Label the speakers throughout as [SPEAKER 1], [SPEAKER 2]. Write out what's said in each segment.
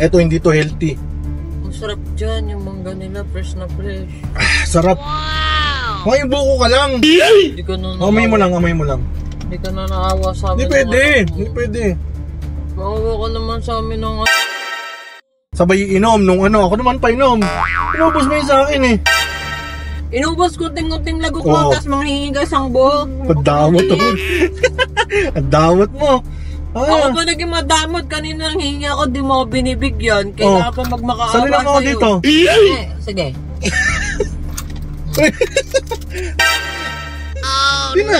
[SPEAKER 1] Eto, hindi to healthy.
[SPEAKER 2] Ang sarap dyan, yung mangga nila, fresh na fresh.
[SPEAKER 1] Sarap. Wow! Yung buko ka lang.
[SPEAKER 2] Hindi ka na
[SPEAKER 1] Amay mo lang, amay mo lang.
[SPEAKER 2] Hindi ka na naawa sa amin.
[SPEAKER 1] Hindi pwede, hindi pwede.
[SPEAKER 2] Maawa ka naman sa amin ng...
[SPEAKER 1] Sabay inom nung ano, ako naman pa inom. Inubos mo yun sa akin eh.
[SPEAKER 2] Inubos kunting-kunting lagot mo, tapos manghihingi ka isang buo.
[SPEAKER 1] Padamot mo. Ang damot mo.
[SPEAKER 2] Ako pa naging madamot, kanina nang hihingi ako, di mo ako binibigyan. Kailangan pa magmakaawa sa'yo.
[SPEAKER 1] Salin ako dito.
[SPEAKER 2] Sige.
[SPEAKER 1] Oh no!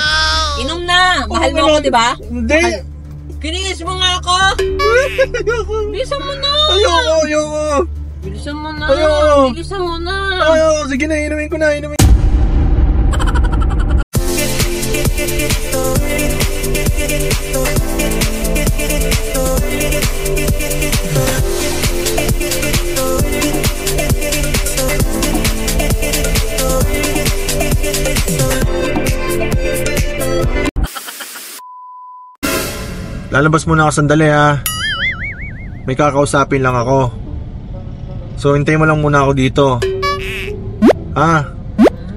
[SPEAKER 2] Inom na! Mahal mo ako, di ba?
[SPEAKER 1] Hindi!
[SPEAKER 2] Kiniis mo nga ako! Bilisan mo na!
[SPEAKER 1] Ayoko!
[SPEAKER 2] Bilisan mo na!
[SPEAKER 1] Ayoko!
[SPEAKER 2] Bilisan mo na!
[SPEAKER 1] Ayoko! Sige na, inumin ko na, inumin. Lalabas muna ako sandali ha. May kakausapin lang ako. So hintay mo lang muna ako dito. Ha?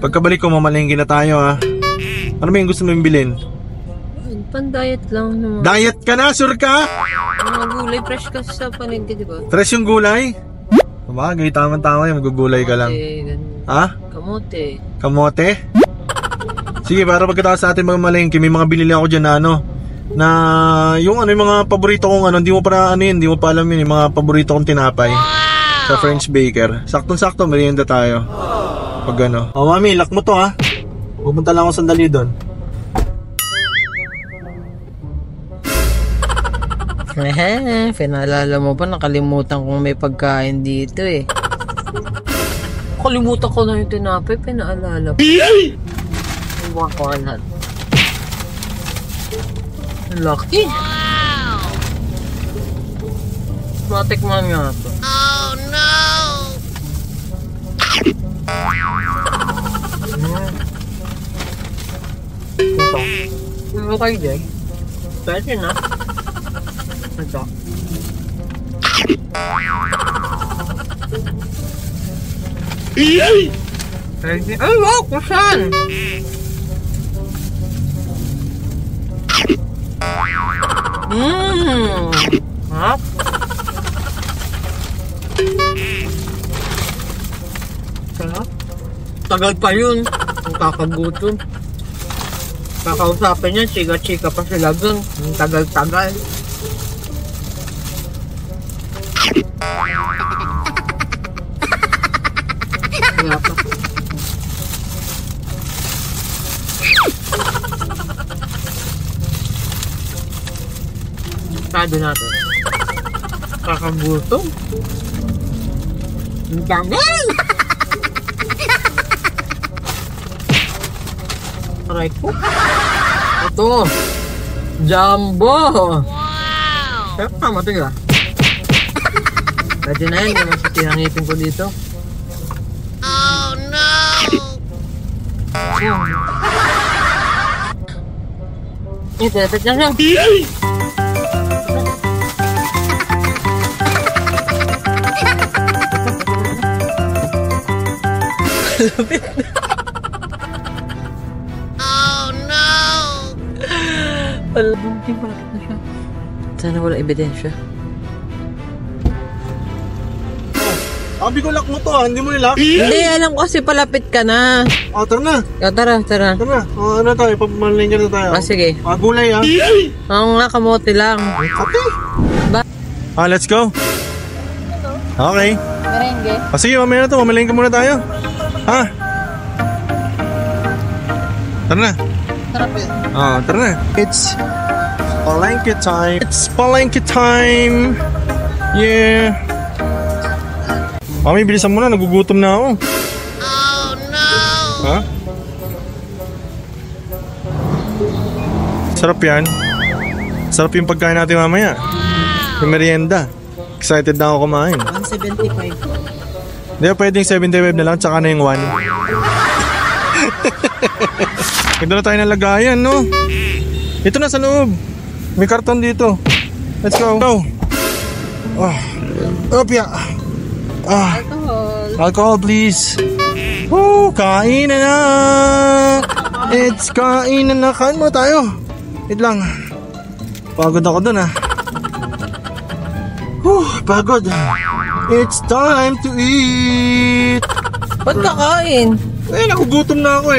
[SPEAKER 1] Pagkabalik ko mamalengke na tayo ha. Ano ba yung gusto mong bilhin?
[SPEAKER 2] Pan-diet lang naman.
[SPEAKER 1] Diet ka na? Sure ka?
[SPEAKER 2] Mga gulay fresh kasi sa palengke, di ba?
[SPEAKER 1] Fresh yung gulay? Sabagay, tama-tama yung magugulay ka lang. Ha?
[SPEAKER 2] Kamote.
[SPEAKER 1] Kamote? Sige, para pagkatapos sa atin mamalengke, may mga binili ako dyan na ano, na yung ano, yung mga paborito kong ano, hindi mo pa ano yun, hindi mo pa alam yun, yung mga paborito kong tinapay sa French Baker. Saktong-sakto, merienda tayo. Pag ano. Oh, mami, lock mo to ha. Pupunta lang ako sandali doon.
[SPEAKER 2] Pinaalala mo pa, nakalimutan kong may pagkain dito eh. Kalimutan ko na yung tinapay, pinaalala ko. Iwan ko lahat. Lucky. Wow! Matikman nga ito. Oh no! Ito. Okay din. Pwede na. Ito. Pwede. Ay, wow! Kusan! Hap. Sarap. Tagal pa yun. Ang kakagutom. Kakausapin niya, chika-chika pa sila dun. Ang tagal-tagal. Wala pa. Sado natin. Kakagutom. Ang tagal! Aray ko. Ito. Jumbo! Wow! Kaya pa, matiga. Pwede na yan, yung masitihangipin ko dito. Oh no! Ito, ito na siya. Oh no! Malapit na siya. Sana wala ebidensya.
[SPEAKER 1] Sabi ko lock mo to ha, hindi mo nilock?
[SPEAKER 2] Hindi, alam ko kasi palapit ka na.
[SPEAKER 1] Oh, tara na.
[SPEAKER 2] Tara.
[SPEAKER 1] Tara na. Oh, ano tayo, pamalengke na tayo.
[SPEAKER 2] Sige.
[SPEAKER 1] Gulay ha.
[SPEAKER 2] Oo nga, kamote lang.
[SPEAKER 1] Okay. Let's go. Okay.
[SPEAKER 2] Merengue.
[SPEAKER 1] Sige, mamaya na to, mamalengke muna tayo. Ha? Tara na. Tara na. It's palengke time. It's palengke time. Yeah. Mami, bilisan mo na. Nagugutom na ako. Oh no. Ha? Sarap yan. Sarap yung pagkain natin mamaya. Yung merienda. Excited na ako kumain.
[SPEAKER 2] 175.
[SPEAKER 1] Hindi ba pwedeng 75 na lang tsaka na yung 1? Ganda na tayo ng lagayan, no? Ito na sa loob. May karton dito. Let's go. Go. Opya.
[SPEAKER 2] Alcohol.
[SPEAKER 1] Alcohol, please. Kain na. It's kain na. Kain mo tayo. Wait lang. Pagod ako dun, pagod. It's time to eat.
[SPEAKER 2] Ba't kakain?
[SPEAKER 1] Nagugutom na ako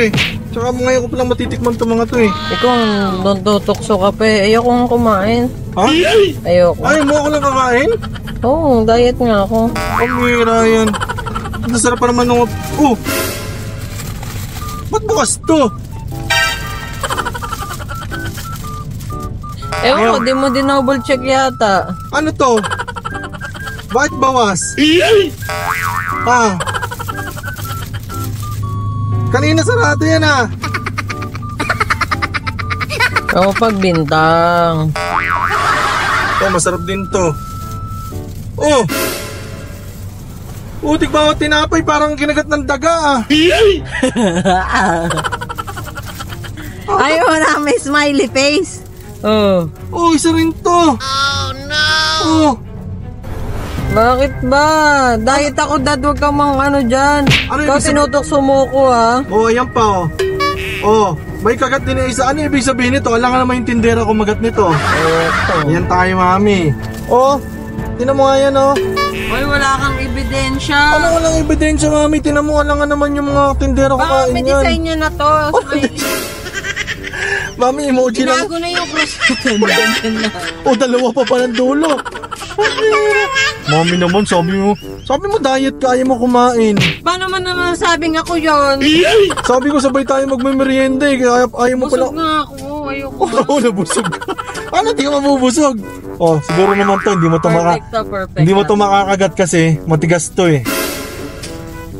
[SPEAKER 1] Tsaka ngayon ko palang matitikman itong mga to
[SPEAKER 2] Ikaw, tutokso ka pa Ayoko kumain.
[SPEAKER 1] Ha?
[SPEAKER 2] Ayoko.
[SPEAKER 1] Ayaw mo ako lang kakain?
[SPEAKER 2] Oo, diet nga ako.
[SPEAKER 1] Pamira yan. Nasarap pa naman nung... Ba't bukas to?
[SPEAKER 2] Ewan ko, di mo dinouble check yata.
[SPEAKER 1] Ano to? Bakit bawas? Kanina sarado yan
[SPEAKER 2] Oo, pagbintang.
[SPEAKER 1] Masarap din to. Utik bawat tinapay parang kinagat ng daga
[SPEAKER 2] Ayaw na, may smiley face.
[SPEAKER 1] Isa rin to.
[SPEAKER 2] Bakit ba? Diet ako, dad. Huwag kang dyan. Ikaw tinutokso mo ko,
[SPEAKER 1] Ayan pa, may kagat din isa. Ano ibig sabihin nito? Wala ka na maintindihan kung magat nito. Yan tayo, mami. Tinan mo nga yan,
[SPEAKER 2] Ay, wala kang ebidensya.
[SPEAKER 1] Ano walang ebidensya, mami? Tinan mo, wala nga naman yung mga tindera ko
[SPEAKER 2] Baka
[SPEAKER 1] kain
[SPEAKER 2] may
[SPEAKER 1] yan.
[SPEAKER 2] design niya na to.
[SPEAKER 1] Mami, emoji lang.
[SPEAKER 2] Bago na yung cross.
[SPEAKER 1] Dalawa pa pa ng dulo. Mami naman, sabi mo diet ka, ayaw mo kumain.
[SPEAKER 2] Paano naman sabing ako yon?
[SPEAKER 1] Sabi ko sabay tayo magme-merienda kaya ayaw mo pala.
[SPEAKER 2] Busog nga ako, ayoko.
[SPEAKER 1] Nabusog ka. Ano, di ka mabubusog? Siguro naman to, hindi mo to
[SPEAKER 2] Perfect.
[SPEAKER 1] Hindi mo to makakagat kasi matigas to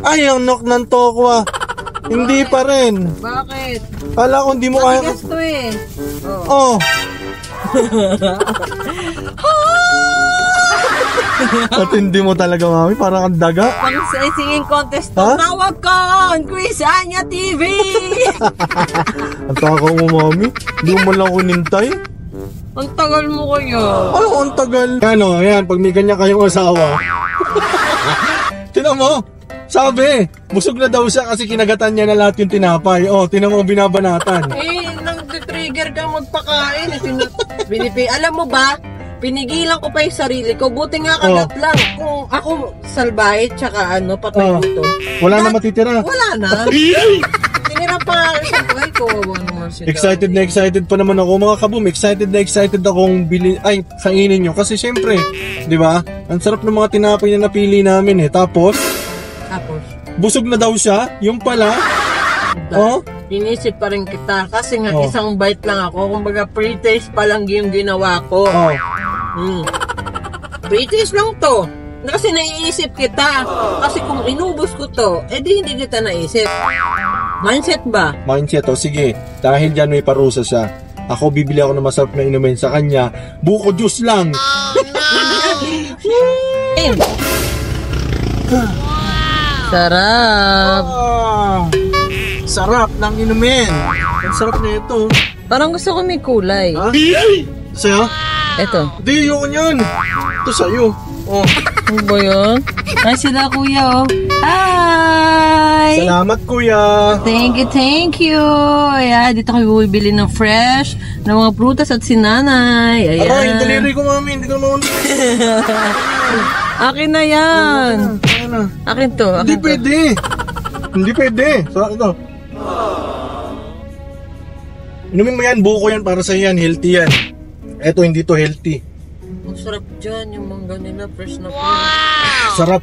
[SPEAKER 1] Ay, ang knock ng toko Hindi pa rin.
[SPEAKER 2] Bakit?
[SPEAKER 1] Kala ko hindi mo kaya.
[SPEAKER 2] Matigas to
[SPEAKER 1] At hindi mo talaga, mami, parang kang daga.
[SPEAKER 2] Pang singing contest to. Tawag ka on Chris Anya TV.
[SPEAKER 1] Ang taka mo, mami. Hindi mo man lang kunintay.
[SPEAKER 2] Ang tagal mo kaya.
[SPEAKER 1] Ang tagal. Ayan, pag may ganyan kayong asawa. Tinan mo, sabi, busog na daw siya kasi kinagatan niya na lahat yung tinapay. Tinan mo, binabanatan.
[SPEAKER 2] Nag-trigger ka magpakain. Alam mo ba, pinigilan ko pa yung sarili ko. Buti nga kagat lang. Kung ako salbahe, tsaka patay dito.
[SPEAKER 1] Wala na matitira.
[SPEAKER 2] Wala na. Tinira pa sa buhay ko.
[SPEAKER 1] Excited na excited pa naman ako, mga kaboom. Excited na excited akong kainin nyo. Kasi syempre, di ba? Ang sarap ng mga tinapay na napili namin Tapos, busog na daw siya. Yung pala,
[SPEAKER 2] inisip pa rin kita. Kasi nga, isang bite lang ako. Kumbaga, pre-taste pa lang yung ginawa ko. Pre-taste lang to. Kasi naiisip kita. Kasi kung inubos ko to, di hindi kita naisip. Mindset ba?
[SPEAKER 1] Mindset, sige. Dahil dyan may parusa siya. Ako bibili ako ng masarap na inumin sa kanya. Buko juice lang.
[SPEAKER 2] Sarap.
[SPEAKER 1] Sarap ng inumin. Ang sarap na ito.
[SPEAKER 2] Parang gusto ko may kulay.
[SPEAKER 1] Sa'yo?
[SPEAKER 2] Ito.
[SPEAKER 1] Di, yun yan. Ito sa'yo.
[SPEAKER 2] Ano ba yun? Ay, sila kuya Hi!
[SPEAKER 1] Salamat, kuya.
[SPEAKER 2] Thank you. Ayan, dito kami bibili ng fresh ng mga prutas at sinanay. Ayan.
[SPEAKER 1] Yung delivery ko, mami. Hindi ko naman.
[SPEAKER 2] Akin na yan. Akin to.
[SPEAKER 1] Hindi pwede. Hindi pwede. So, ito. Inumin mo yan. Buko yan para sa'yo yan. Healthy yan. Eto, hindi to healthy.
[SPEAKER 2] Ang sarap dyan. Yung mangga nila. Fresh na fresh.
[SPEAKER 1] Sarap.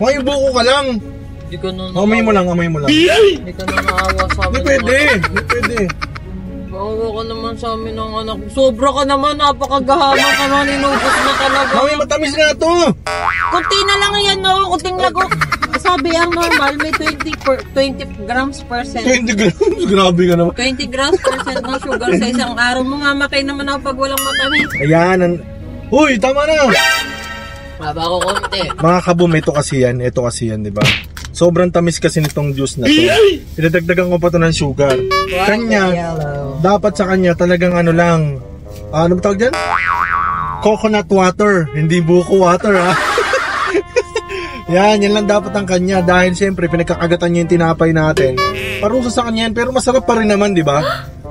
[SPEAKER 1] May buko ka lang.
[SPEAKER 2] Hindi ka na
[SPEAKER 1] Amay mo lang.
[SPEAKER 2] Hindi ka na naawa sa amin.
[SPEAKER 1] Hindi pwede.
[SPEAKER 2] Bawa ka naman sa amin ng anak. Sobra ka naman. Napakagahama ka na. Ninubos mo talaga.
[SPEAKER 1] Mami, matamis nga to.
[SPEAKER 2] Kunti na lang yan, no? Kunting lagok. Sabi ang normal, may 20 grams percent.
[SPEAKER 1] 20 grams? Grabe ka naman.
[SPEAKER 2] 20 grams percent ng sugar sa isang araw. Mamatay naman ako pag walang matamis.
[SPEAKER 1] Ayan. Uy, tama na.
[SPEAKER 2] Baba ko konti.
[SPEAKER 1] Mga kaboom, ito kasi yan, di ba? Sobrang tamis kasi nitong juice na to. Pinadagdagan ko pa to ng sugar. Kanya, dapat sa kanya talagang ano lang. Ano ba tawag dyan? Coconut water, hindi buko water ha. Yan lang dapat ang kanya dahil siyempre pinagkakagatan niya yung tinapay natin. Parusa sa kanya yan, pero masarap pa rin naman, di ba?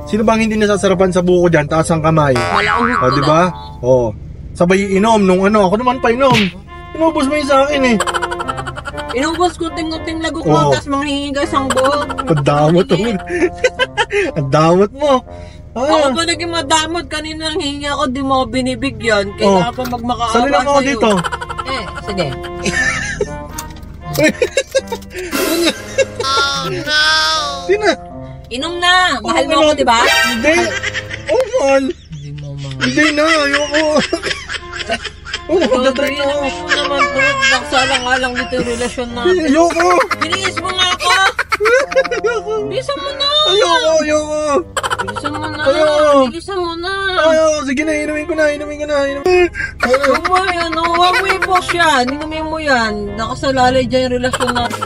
[SPEAKER 1] Sino bang hindi nasasarapan sa buko dyan? Taas ang kamay. O, di ba? O, sabay inom nung ano, ako naman pa inom. Inubos mo yun sa akin eh.
[SPEAKER 2] Inubos ko ting-ting lagot mo, tapos manghihingi ka isang buo.
[SPEAKER 1] Ang damot mo. Ang damot mo.
[SPEAKER 2] Ako pa naging madamot. Kanina nang hingi ako, di mo ako binibigyan. Kailangan pa magmakaawa
[SPEAKER 1] Salin ako dito.
[SPEAKER 2] Sige.
[SPEAKER 3] Oh no!
[SPEAKER 1] Hindi na.
[SPEAKER 2] Inom na. Mahal mo ako, di ba?
[SPEAKER 1] Hindi. Oh, mahal.
[SPEAKER 2] Hindi mo mahal.
[SPEAKER 1] Hindi na. Ayoko.
[SPEAKER 2] Dadry na mo naman to. Naksalang-alang dito yung relasyon natin.
[SPEAKER 1] Ayoko.
[SPEAKER 2] Biniis mo nga ako. Bilisan mo na.
[SPEAKER 1] Ayoko.
[SPEAKER 2] Bilisan mo na.
[SPEAKER 1] Ayoko.
[SPEAKER 2] Bilisan mo na.
[SPEAKER 1] Ayoko. Sige na, inumin ko na.
[SPEAKER 2] Huwag mo yan. Huwag mo i-post yan. Inumin mo yan. Nakasalalay dyan yung relasyon natin.